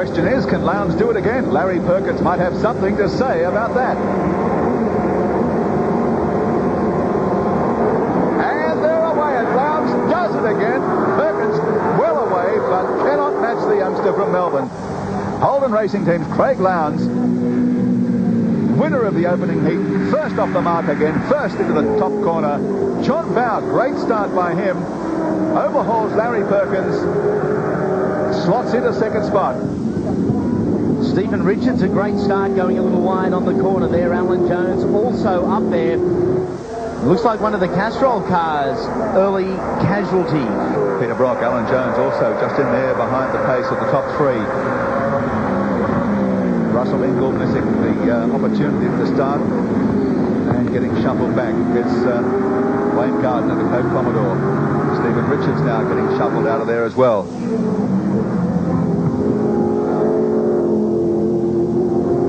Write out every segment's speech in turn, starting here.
question is, can Lowndes do it again? Larry Perkins might have something to say about that. And they're away, and Lowndes does it again. Perkins well away, but cannot match the youngster from Melbourne. Holden Racing Team's Craig Lowndes, winner of the opening heat, first off the mark again, first into the top corner. John Bow, great start by him, overhauls Larry Perkins, slots into second spot. Stephen Richards, a great start, going a little wide on the corner there. Alan Jones also up there. Looks like one of the Castrol cars, early casualty. Peter Brock, Alan Jones also just in there behind the pace of the top three. Russell Ingall missing the opportunity at the start and getting shuffled back. It's Wayne Gardner, the Coke Commodore. Stephen Richards now getting shuffled out of there as well.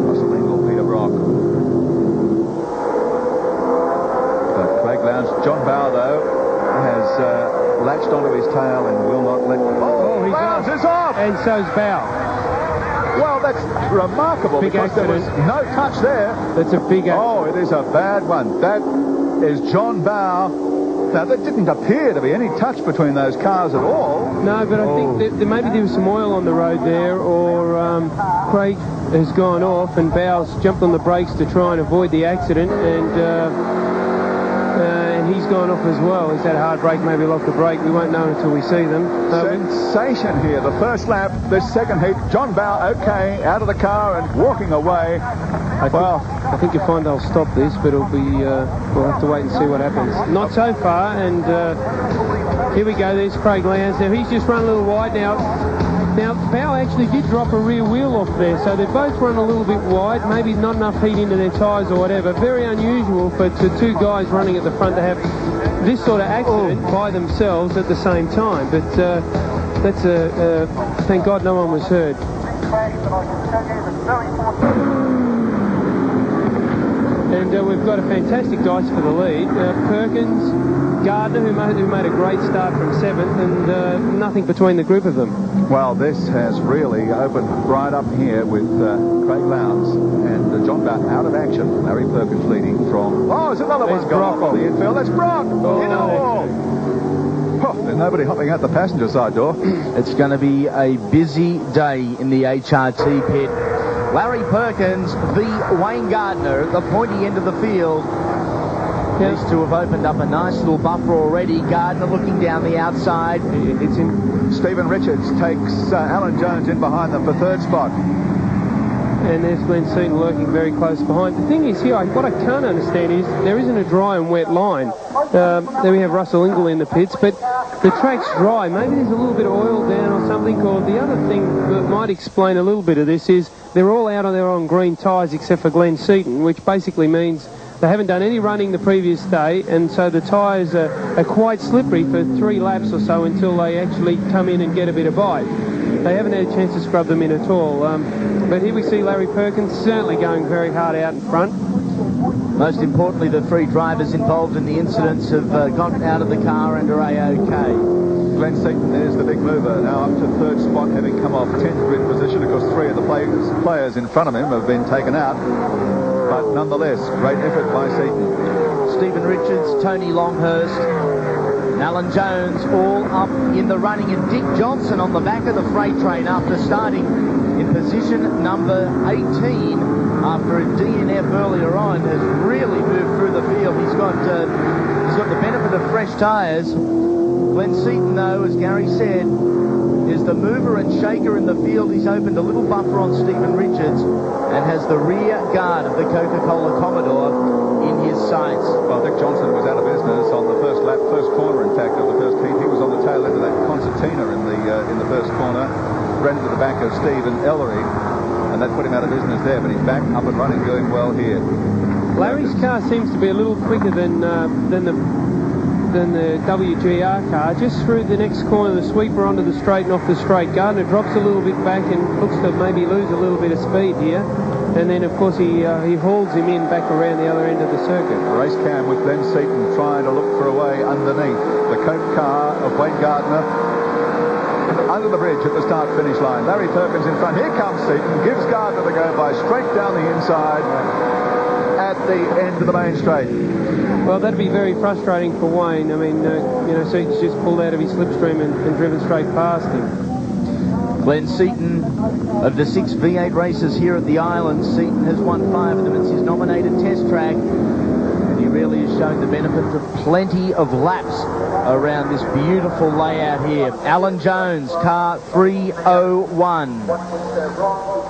Russell Ingall, Peter Brock. But Craig Lowndes, John Bow though has latched onto his tail and will not let go. Oh, Lowndes is off! And so's Bow. Well, that's remarkable big because accident. There was no touch there. That's a big accident. Oh, it is a bad one. That is John Bow. Now, there didn't appear to be any touch between those cars at all. No, but I think that maybe there was some oil on the road there, or Craig has gone off and Bow's jumped on the brakes to try and avoid the accident, and he's gone off as well. He's had a hard break, maybe lost the brake. We won't know until we see them. Sensation here. The first lap, this second heat. John Bow, okay, out of the car and walking away. I think you'll find they'll stop this, but it'll be we'll have to wait and see what happens. Not so far, and here we go. There's Craig Lowndes. Now he's just run a little wide now. Now Bow actually did drop a rear wheel off there, so they've both run a little bit wide. Maybe not enough heat into their tyres or whatever. Very unusual for two guys running at the front to have this sort of accident by themselves at the same time. But that's thank God no one was hurt. And we've got a fantastic dice for the lead. Perkins, Gardner, who made a great start from 7th, and nothing between the group of them. Well, this has really opened right up here with Craig Lowndes and John Bow out of action. Larry Perkins leading from... Oh, it's another one gone off the infield. That's Brock. In the wall. Oh, there's nobody hopping out the passenger side door. It's going to be a busy day in the HRT pit. Larry Perkins, the Wayne Gardner, the pointy end of the field. These two have opened up a nice little buffer already. Gardner looking down the outside. It's in. Stephen Richards takes Alan Jones in behind them for third spot. And there's Glenn Seaton lurking very close behind. The thing is here, what I can't understand is there isn't a dry and wet line. There we have Russell Ingall in the pits, but the track's dry. Maybe there's a little bit of oil down or something. Or the other thing that might explain a little bit of this is they're all out on their own green tyres except for Glenn Seaton, which basically means they haven't done any running the previous day, and so the tyres are quite slippery for 3 laps or so until they actually come in and get a bit of bite. They haven't had a chance to scrub them in at all. But here we see Larry Perkins certainly going very hard out in front. Most importantly, the 3 drivers involved in the incidents have got out of the car and are A-OK. Glenn Seaton is the big mover, now up to third spot, having come off 10th grid position. Of course, 3 of the players in front of him have been taken out. But nonetheless, great effort by Seaton. Stephen Richards, Tony Longhurst, Alan Jones all up in the running, and Dick Johnson on the back of the freight train after starting in position number 18 after a DNF earlier on, has really moved through the field. He's got the benefit of fresh tyres. Glenn Seaton, though, as Gary said, is the mover and shaker in the field. He's opened a little buffer on Stephen Richards and has the rear guard of the Coca-Cola Commodore in his sights. Well, Dick Johnson was out of business on the first lap, first corner, in fact, of the first heat. He was on the tail end of that concertina in the first corner, ran into the back of Steve and Ellery, and that put him out of business there, but he's back up and running, doing well here. Larry's car seems to be a little quicker than the WGR car. Just through the next corner, the sweeper onto the straight and off the straight. Gardner drops a little bit back and looks to maybe lose a little bit of speed here. And then, of course, he hauls him in back around the other end of the circuit. Race cam with Glenn Seaton trying to look for a way underneath. The Coke car of Wayne Gardner under the bridge at the start-finish line. Larry Perkins in front. Here comes Seaton. Gives Gardner the go-by straight down the inside at the end of the main straight. Well, that'd be very frustrating for Wayne. I mean, Seaton's just pulled out of his slipstream and driven straight past him. Glenn Seaton, of the 6 V8 races here at the Island, Seaton has won 5 of them. It's his nominated test track. And he really has shown the benefits of plenty of laps around this beautiful layout here. Alan Jones, car 301.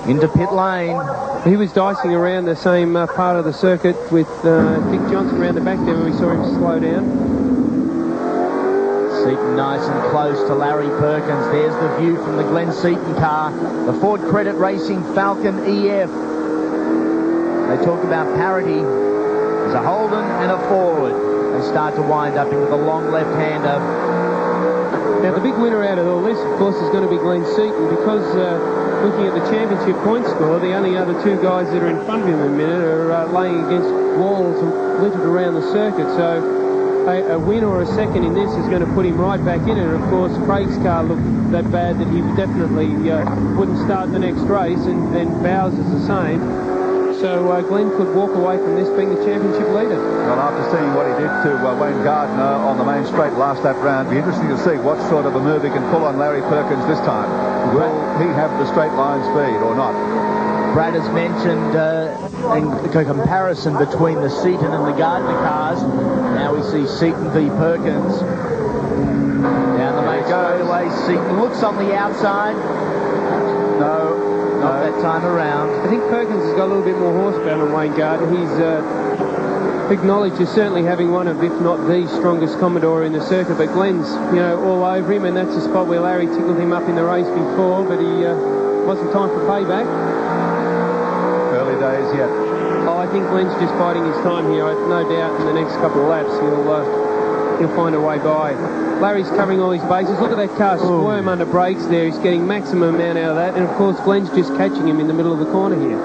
Into pit lane. He was dicing around the same part of the circuit with Dick Johnson around the back there when we saw him slow down. Seaton nice and close to Larry Perkins. There's the view from the Glenn Seaton car, the Ford Credit Racing Falcon EF. They talk about parity. There's a Holden and a Ford. They start to wind up into the long left-hander. Now, the big winner out of all this, of course, is going to be Glenn Seaton, because looking at the championship point score, the only other 2 guys that are in front of him in a minute are laying against walls littered around the circuit. So a win or a second in this is going to put him right back in it. And, of course, Craig's car looked that bad that he definitely wouldn't start the next race, and then Bowser's the same. So Glenn could walk away from this being the championship leader. Well, after seeing what he did to Wayne Gardner on the main straight last lap round, it'll be interesting to see what sort of a move he can pull on Larry Perkins this time. Will he have the straight line speed or not? Brad has mentioned a comparison between the Seaton and the Gardner cars. Now we see Seaton v Perkins. Down the main straightaway, Seaton looks on the outside. No, not that time around. I think Perkins has got a little bit more horsepower than Wayne Gardner. He's acknowledged as certainly having one of, if not the strongest Commodore in the circuit, but Glenn's, all over him, and that's the spot where Larry tickled him up in the race before, but he wasn't time for payback. Early days yet. Oh, I think Glenn's just biding his time here. I've no doubt in the next couple of laps he'll find a way by. Larry's covering all his bases. Look at that car squirm under brakes there. He's getting maximum amount out of that. And, of course, Glenn's just catching him in the middle of the corner here.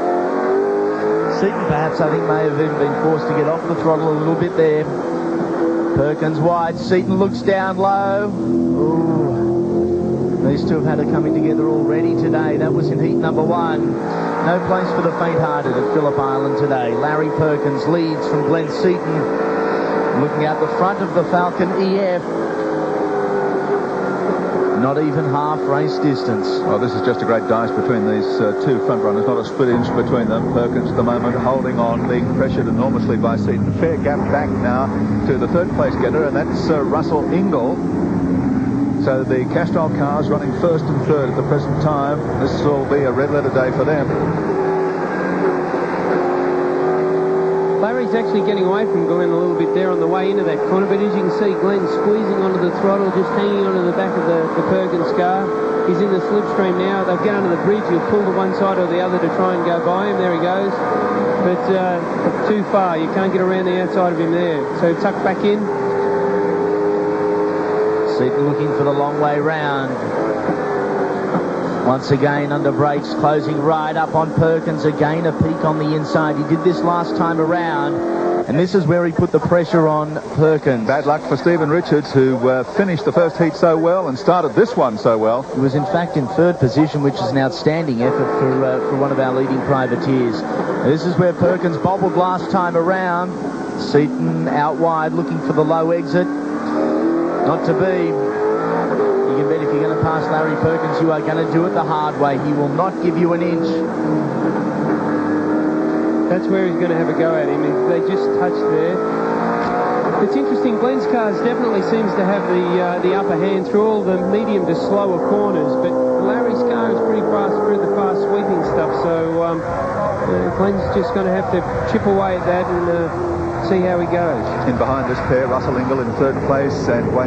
Seaton, perhaps, I think, may have even been forced to get off the throttle a little bit there. Perkins wide. Seaton looks down low. Ooh. These two have had it coming together already today. That was in heat number 1. No place for the faint-hearted at Phillip Island today. Larry Perkins leads from Glenn Seaton. Looking out the front of the Falcon EF. Not even half race distance. Well, this is just a great dice between these 2 front runners. Not a split inch between them. Perkins at the moment holding on, being pressured enormously by Seaton. Fair gap back now to the 3rd place getter, and that's Russell Ingall. So the Castrol cars running 1st and 3rd at the present time. This will be a red letter day for them. Larry's actually getting away from Glenn a little bit there on the way into that corner, but as you can see, Glenn squeezing onto the throttle, just hanging onto the back of the Perkins car. He's in the slipstream now. They'll get under the bridge. He'll pull to one side or the other to try and go by him. There he goes. But too far. You can't get around the outside of him there. So tuck back in. Seaton looking for the long way round. Once again under brakes, closing right up on Perkins. Again a peak on the inside. He did this last time around, and this is where he put the pressure on Perkins. Bad luck for Stephen Richards, who finished the first heat so well and started this one so well. He was in fact in 3rd position, which is an outstanding effort for one of our leading privateers. This is where Perkins bobbled last time around. Seaton out wide looking for the low exit. Not to be. You can bet if you're going to pass Larry Perkins, you are going to do it the hard way. He will not give you an inch. That's where he's going to have a go at him. If they just touch there. It's interesting. Glenn's car definitely seems to have the upper hand through all the medium to slower corners, but Larry's car is pretty fast through the fast sweeping stuff. So Glenn's just going to have to chip away at that and see how he goes. In behind this pair, Russell Ingall in 3rd place and Wayne